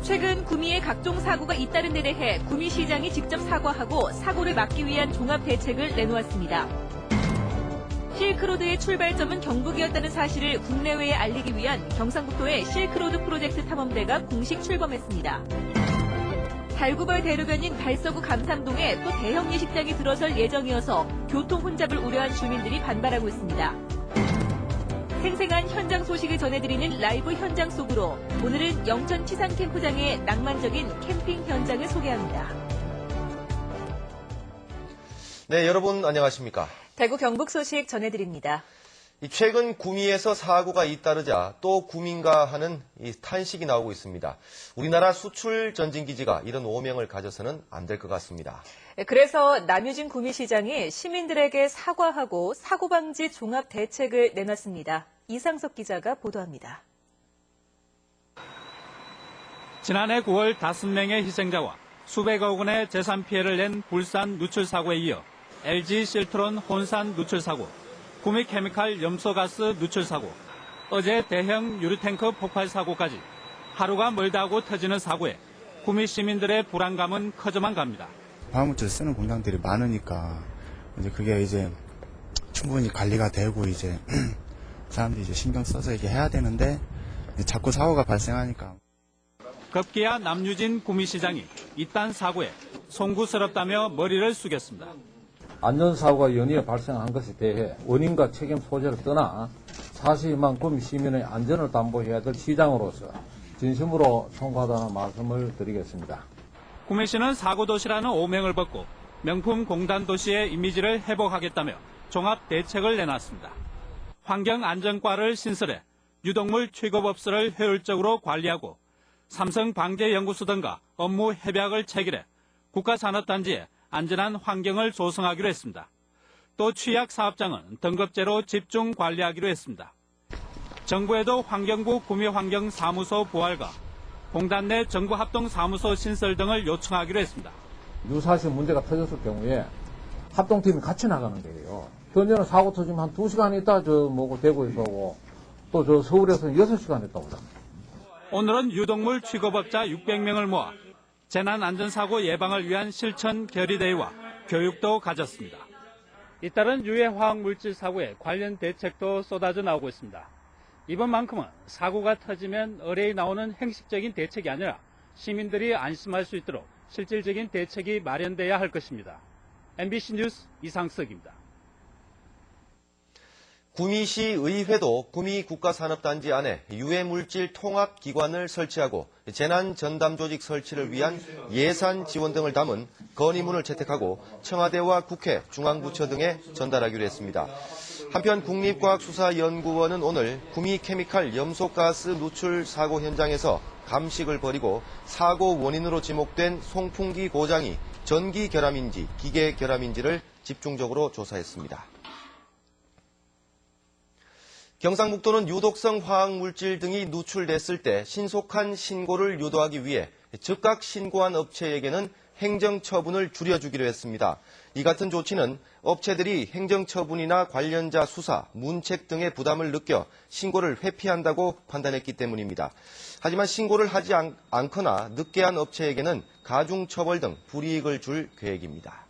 최근 구미에 각종 사고가 잇따른 데 대해 구미시장이 직접 사과하고 사고를 막기 위한 종합 대책을 내놓았습니다. 실크로드의 출발점은 경북이었다는 사실을 국내외에 알리기 위한 경상북도의 실크로드 프로젝트 탐험대가 공식 출범했습니다. 달구벌 대로변인 달서구 감삼동에 또 대형 예식장이 들어설 예정이어서 교통 혼잡을 우려한 주민들이 반발하고 있습니다. 생생한 현장 소식을 전해드리는 라이브 현장 속으로 오늘은 영천 치산캠프장의 낭만적인 캠핑 현장을 소개합니다. 네, 여러분 안녕하십니까? 대구 경북 소식 전해드립니다. 최근 구미에서 사고가 잇따르자 또 구민가 하는 탄식이 나오고 있습니다. 우리나라 수출 전진기지가 이런 오명을 가져서는 안 될 것 같습니다. 그래서 남유진 구미시장이 시민들에게 사과하고 사고방지 종합 대책을 내놨습니다. 이상석 기자가 보도합니다. 지난해 9월 5명의 희생자와 수백억 원의 재산 피해를 낸 불산 누출 사고에 이어 LG 실트론 혼산 누출 사고, 구미 케미칼 염소가스 누출 사고, 어제 대형 유류탱커 폭발 사고까지 하루가 멀다 하고 터지는 사고에 구미 시민들의 불안감은 커져만 갑니다. 화물질 쓰는 공장들이 많으니까 이제 그게 이제 충분히 관리가 되고 이제 사람들이 이제 신경 써서 이게 해야 되는데 자꾸 사고가 발생하니까. 급기야 남유진 구미시장이 이딴 사고에 송구스럽다며 머리를 숙였습니다. 안전사고가 연이어 발생한 것에 대해 원인과 책임 소재를 떠나 사실만큼 시민의 안전을 담보해야 될 시장으로서 진심으로 송구하다는 말씀을 드리겠습니다. 구미시는 사고도시라는 오명을 벗고 명품 공단도시의 이미지를 회복하겠다며 종합 대책을 내놨습니다. 환경안전과를 신설해 유독물 취급업소를 효율적으로 관리하고 삼성방재연구소 등과 업무 협약을 체결해 국가산업단지에 안전한 환경을 조성하기로 했습니다. 또 취약 사업장은 등급제로 집중 관리하기로 했습니다. 정부에도 환경부 구미환경사무소 부활과 공단 내 정부합동사무소 신설 등을 요청하기로 했습니다. 유사시 문제가 터졌을 경우에 합동팀이 같이 나가는 거예요. 현재는 사고 터지면 한 2시간 있다 대구에서 오고 또 서울에서는 6시간 있다 오잖아요. 오늘은 유독물 취급업자 600명을 모아 재난안전사고 예방을 위한 실천 결의대회와 교육도 가졌습니다. 잇따른 유해 화학물질 사고에 관련 대책도 쏟아져 나오고 있습니다. 이번만큼은 사고가 터지면 의뢰에 나오는 형식적인 대책이 아니라 시민들이 안심할 수 있도록 실질적인 대책이 마련돼야 할 것입니다. MBC 뉴스 이상석입니다. 구미시 의회도 구미 국가산업단지 안에 유해물질 통합기관을 설치하고 재난전담조직 설치를 위한 예산 지원 등을 담은 건의문을 채택하고 청와대와 국회, 중앙부처 등에 전달하기로 했습니다. 한편 국립과학수사연구원은 오늘 구미 케미칼 염소가스 누출 사고 현장에서 감식을 벌이고 사고 원인으로 지목된 송풍기 고장이 전기 결함인지 기계 결함인지를 집중적으로 조사했습니다. 경상북도는 유독성 화학물질 등이 누출됐을 때 신속한 신고를 유도하기 위해 즉각 신고한 업체에게는 행정처분을 줄여주기로 했습니다. 이 같은 조치는 업체들이 행정처분이나 관련자 수사, 문책 등의 부담을 느껴 신고를 회피한다고 판단했기 때문입니다. 하지만 신고를 하지 않거나 늦게 한 업체에게는 가중처벌 등 불이익을 줄 계획입니다.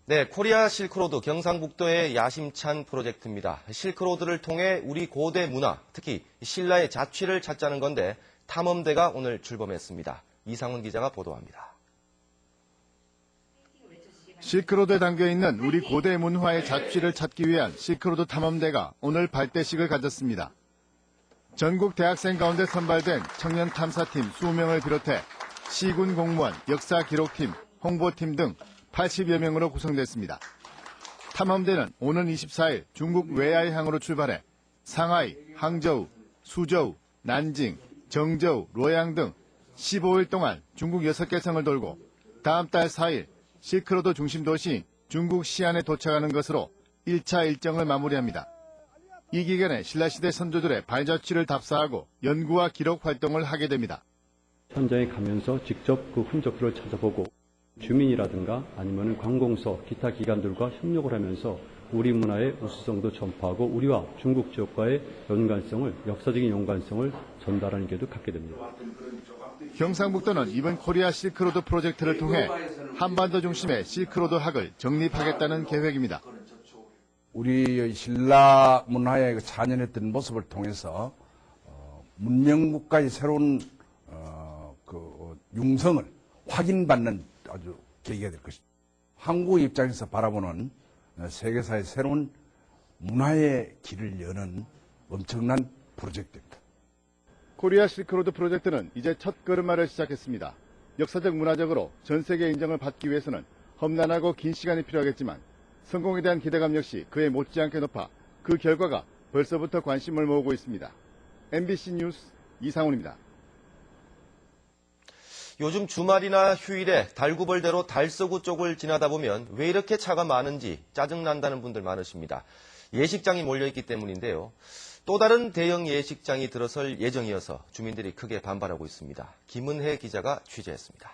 네, 코리아 실크로드 경상북도의 야심찬 프로젝트입니다. 실크로드를 통해 우리 고대 문화, 특히 신라의 자취를 찾자는 건데 탐험대가 오늘 출범했습니다. 이상훈 기자가 보도합니다. 실크로드에 담겨있는 우리 고대 문화의 자취를 찾기 위한 실크로드 탐험대가 오늘 발대식을 가졌습니다. 전국 대학생 가운데 선발된 청년 탐사팀 20명을 비롯해 시군 공무원, 역사 기록팀, 홍보팀 등 80여 명으로 구성됐습니다. 탐험대는 오는 24일 중국 외야의 항으로 출발해 상하이, 항저우, 수저우, 난징, 정저우, 로양 등 15일 동안 중국 6개 성을 돌고 다음 달 4일 실크로드 중심 도시인 중국 시안에 도착하는 것으로 1차 일정을 마무리합니다. 이 기간에 신라시대 선조들의 발자취를 답사하고 연구와 기록 활동을 하게 됩니다. 현장에 가면서 직접 그 흔적들을 찾아보고 주민이라든가 아니면 관공서, 기타 기관들과 협력을 하면서 우리 문화의 우수성도 전파하고 우리와 중국 지역과의 연관성을, 역사적인 연관성을 전달하는 기회도 갖게 됩니다. 경상북도는 이번 코리아 실크로드 프로젝트를 통해 한반도 중심의 실크로드 학을 정립하겠다는 계획입니다. 우리의 신라 문화의 찬연했던 모습을 통해서 문명국가의 새로운 융성을 확인받는 아주 계기가 될 것입니다. 한국 입장에서 바라보는 세계사의 새로운 문화의 길을 여는 엄청난 프로젝트입니다. 코리아 실크로드 프로젝트는 이제 첫 걸음마를 시작했습니다. 역사적 문화적으로 전 세계 인정을 받기 위해서는 험난하고 긴 시간이 필요하겠지만 성공에 대한 기대감 역시 그에 못지않게 높아 그 결과가 벌써부터 관심을 모으고 있습니다. MBC 뉴스 이상훈입니다. 요즘 주말이나 휴일에 달구벌대로 달서구 쪽을 지나다 보면 왜 이렇게 차가 많은지 짜증난다는 분들 많으십니다. 예식장이 몰려있기 때문인데요. 또 다른 대형 예식장이 들어설 예정이어서 주민들이 크게 반발하고 있습니다. 김은혜 기자가 취재했습니다.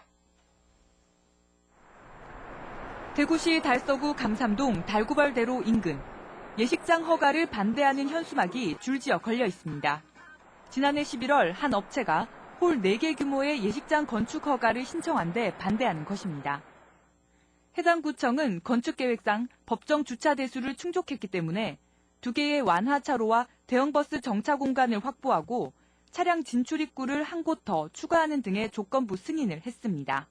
대구시 달서구 감삼동 달구벌대로 인근. 예식장 허가를 반대하는 현수막이 줄지어 걸려 있습니다. 지난해 11월 한 업체가 홀 4개 규모의 예식장 건축 허가를 신청한 데 반대하는 것입니다. 해당 구청은 건축계획상 법정 주차 대수를 충족했기 때문에 2개의 완하차로와 대형버스 정차 공간을 확보하고 차량 진출 입구를 한 곳 더 추가하는 등의 조건부 승인을 했습니다.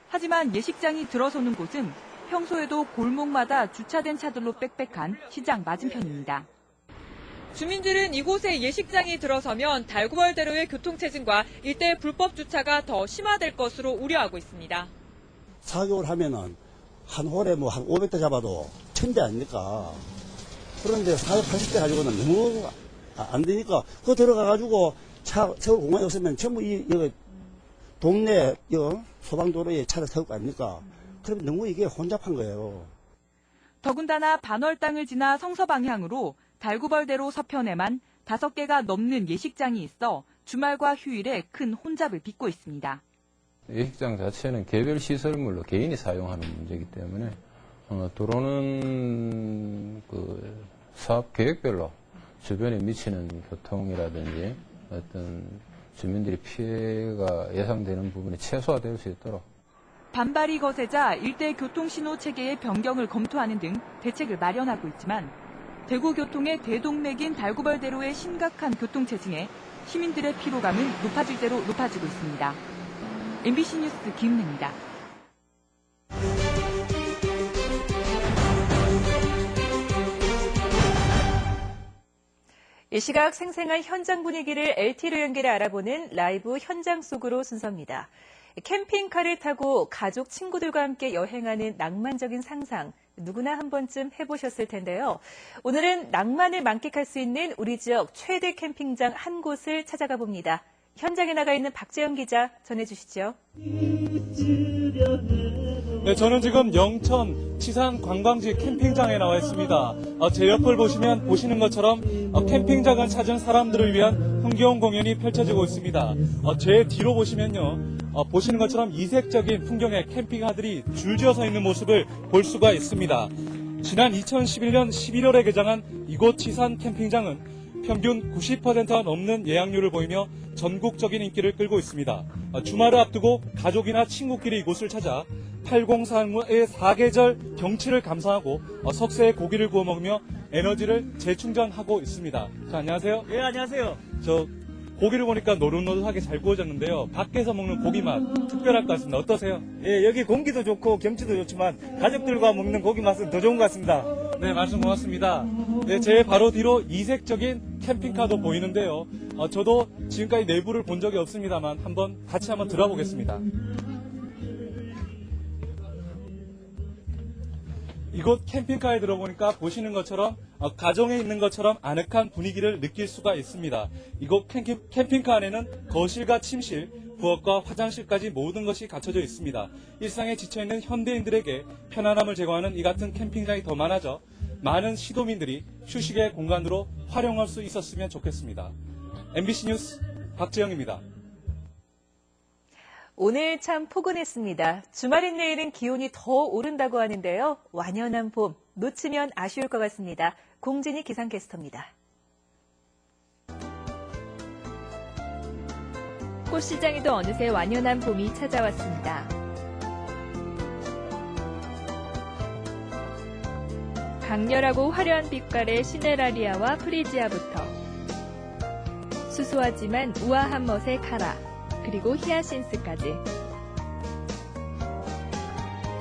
하지만 예식장이 들어서는 곳은 평소에도 골목마다 주차된 차들로 빽빽한 시장 맞은편입니다. 주민들은 이곳에 예식장이 들어서면 달구벌대로의 교통체증과 일대 불법 주차가 더 심화될 것으로 우려하고 있습니다. 사격을 하면은 한 홀에 뭐 한 500대 잡아도 1000대 아닙니까? 그런데 480대 가지고는 너무 안 되니까 그거 들어가가지고 차 세울 공간이 없으면 전부 이 동네 소방도로에 차를 세울 거 아닙니까? 그러면 너무 이게 혼잡한 거예요. 더군다나 반월당을 지나 성서 방향으로 달구벌대로 서편에만 5개가 넘는 예식장이 있어 주말과 휴일에 큰 혼잡을 빚고 있습니다. 예식장 자체는 개별 시설물로 개인이 사용하는 문제이기 때문에 도로는 그 사업 계획별로 주변에 미치는 교통이라든지 어떤 주민들이 피해가 예상되는 부분이 최소화될 수 있도록 반발이 거세자 일대 교통신호 체계의 변경을 검토하는 등 대책을 마련하고 있지만 대구교통의 대동맥인 달구벌대로의 심각한 교통체증에 시민들의 피로감은 높아질 대로 높아지고 있습니다. MBC 뉴스 김은혜입니다. 이 시각 생생한 현장 분위기를 LTE로 연결해 알아보는 라이브 현장 속으로 순서입니다. 캠핑카를 타고 가족, 친구들과 함께 여행하는 낭만적인 상상, 누구나 한 번쯤 해보셨을 텐데요. 오늘은 낭만을 만끽할 수 있는 우리 지역 최대 캠핑장 한 곳을 찾아가 봅니다. 현장에 나가 있는 박재영 기자 전해주시죠. 네, 저는 지금 영천 치산 관광지 캠핑장에 나와 있습니다. 제 옆을 보시는 것처럼 캠핑장을 찾은 사람들을 위한 흥겨운 공연이 펼쳐지고 있습니다. 제 뒤로 보시면요. 보시는 것처럼 이색적인 풍경의 캠핑카들이 줄지어서 있는 모습을 볼 수가 있습니다. 지난 2011년 11월에 개장한 이곳 치산 캠핑장은 평균 90%가 넘는 예약률을 보이며 전국적인 인기를 끌고 있습니다. 주말을 앞두고 가족이나 친구끼리 이곳을 찾아 803의 사계절 경치를 감상하고 석쇠에 고기를 구워 먹으며 에너지를 재충전하고 있습니다. 자, 안녕하세요. 예, 안녕하세요. 저 고기를 보니까 노릇노릇하게 잘 구워졌는데요. 밖에서 먹는 고기 맛 특별할 것 같습니다. 어떠세요? 예, 여기 공기도 좋고 경치도 좋지만 가족들과 먹는 고기 맛은 더 좋은 것 같습니다. 네, 말씀 고맙습니다. 네, 제 바로 뒤로 이색적인 캠핑카도 보이는데요. 저도 지금까지 내부를 본 적이 없습니다만 같이 한번 들어가 보겠습니다. 이곳 캠핑카에 들어보니까 보시는 것처럼 가정에 있는 것처럼 아늑한 분위기를 느낄 수가 있습니다. 이곳 캠핑카 안에는 거실과 침실, 부엌과 화장실까지 모든 것이 갖춰져 있습니다. 일상에 지쳐있는 현대인들에게 편안함을 제공하는 이 같은 캠핑장이 더 많아져 많은 시도민들이 휴식의 공간으로 활용할 수 있었으면 좋겠습니다. MBC 뉴스 박재영입니다. 오늘 참 포근했습니다. 주말인 내일은 기온이 더 오른다고 하는데요. 완연한 봄, 놓치면 아쉬울 것 같습니다. 공진희 기상캐스터입니다. 꽃시장에도 어느새 완연한 봄이 찾아왔습니다. 강렬하고 화려한 빛깔의 시네라리아와 프리지아부터 수수하지만 우아한 멋의 카라, 그리고 히아신스까지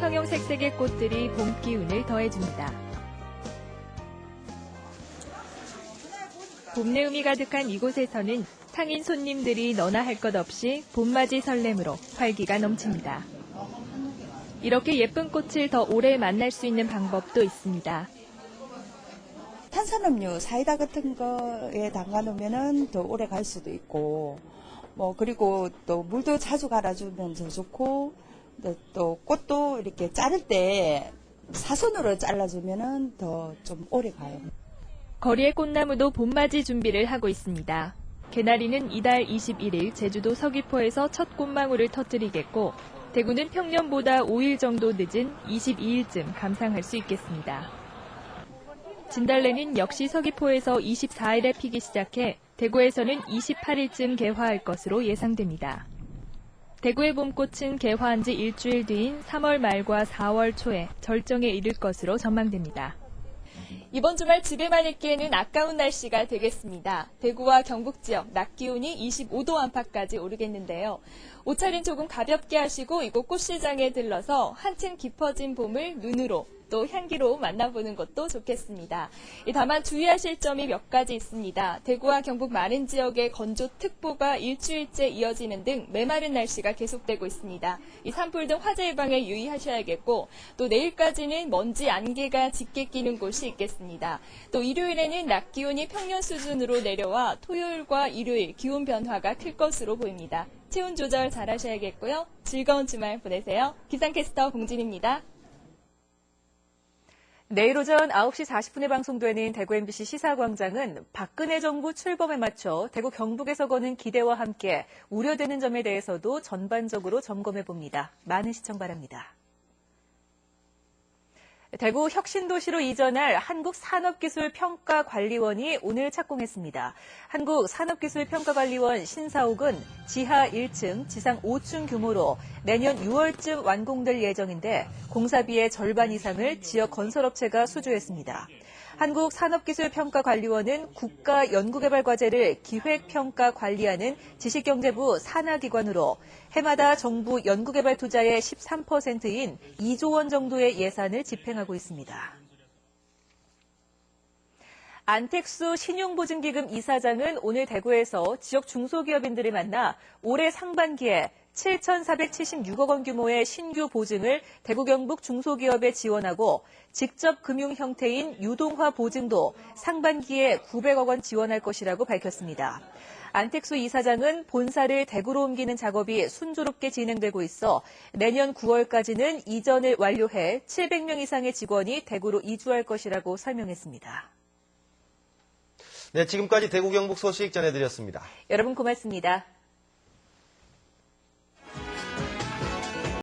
형형색색의 꽃들이 봄 기운을 더해줍니다. 봄내음이 가득한 이곳에서는 상인 손님들이 너나 할 것 없이 봄맞이 설렘으로 활기가 넘칩니다. 이렇게 예쁜 꽃을 더 오래 만날 수 있는 방법도 있습니다. 탄산음료, 사이다 같은 거에 담가 놓으면 더 오래 갈 수도 있고, 그리고 또 물도 자주 갈아주면 더 좋고, 또 꽃도 이렇게 자를 때 사선으로 잘라주면 더 좀 오래 가요. 거리의 꽃나무도 봄맞이 준비를 하고 있습니다. 개나리는 이달 21일 제주도 서귀포에서 첫 꽃망울을 터뜨리겠고, 대구는 평년보다 5일 정도 늦은 22일쯤 감상할 수 있겠습니다. 진달래는 역시 서귀포에서 24일에 피기 시작해 대구에서는 28일쯤 개화할 것으로 예상됩니다. 대구의 봄꽃은 개화한 지 일주일 뒤인 3월 말과 4월 초에 절정에 이를 것으로 전망됩니다. 이번 주말 집에만 있기에는 아까운 날씨가 되겠습니다. 대구와 경북 지역 낮 기온이 25도 안팎까지 오르겠는데요. 옷차림 조금 가볍게 하시고 이곳 꽃시장에 들러서 한층 깊어진 봄을 눈으로 또 향기로 만나보는 것도 좋겠습니다. 다만 주의하실 점이 몇 가지 있습니다. 대구와 경북 많은 지역에 건조특보가 일주일째 이어지는 등 메마른 날씨가 계속되고 있습니다. 이 산불 등 화재 예방에 유의하셔야겠고, 또 내일까지는 먼지 안개가 짙게 끼는 곳이 있겠습니다. 또 일요일에는 낮 기온이 평년 수준으로 내려와 토요일과 일요일 기온 변화가 클 것으로 보입니다. 체온 조절 잘 하셔야겠고요. 즐거운 주말 보내세요. 기상캐스터 공진입니다. 내일 오전 9시 40분에 방송되는 대구 MBC 시사광장은 박근혜 정부 출범에 맞춰 대구 경북에서 거는 기대와 함께 우려되는 점에 대해서도 전반적으로 점검해봅니다. 많은 시청 바랍니다. 대구 혁신도시로 이전할 한국산업기술평가관리원이 오늘 착공했습니다. 한국산업기술평가관리원 신사옥은 지하 1층, 지상 5층 규모로 내년 6월쯤 완공될 예정인데 공사비의 절반 이상을 지역 건설업체가 수주했습니다. 한국산업기술평가관리원은 국가연구개발과제를 기획평가 관리하는 지식경제부 산하기관으로 해마다 정부 연구개발 투자의 13%인 2조 원 정도의 예산을 집행하고 있습니다. 안택수 신용보증기금 이사장은 오늘 대구에서 지역 중소기업인들을 만나 올해 상반기에 7,476억 원 규모의 신규 보증을 대구 경북 중소기업에 지원하고 직접 금융 형태인 유동화 보증도 상반기에 900억 원 지원할 것이라고 밝혔습니다. 안택수 이사장은 본사를 대구로 옮기는 작업이 순조롭게 진행되고 있어 내년 9월까지는 이전을 완료해 700명 이상의 직원이 대구로 이주할 것이라고 설명했습니다. 네, 지금까지 대구 경북 소식 전해드렸습니다. 여러분 고맙습니다.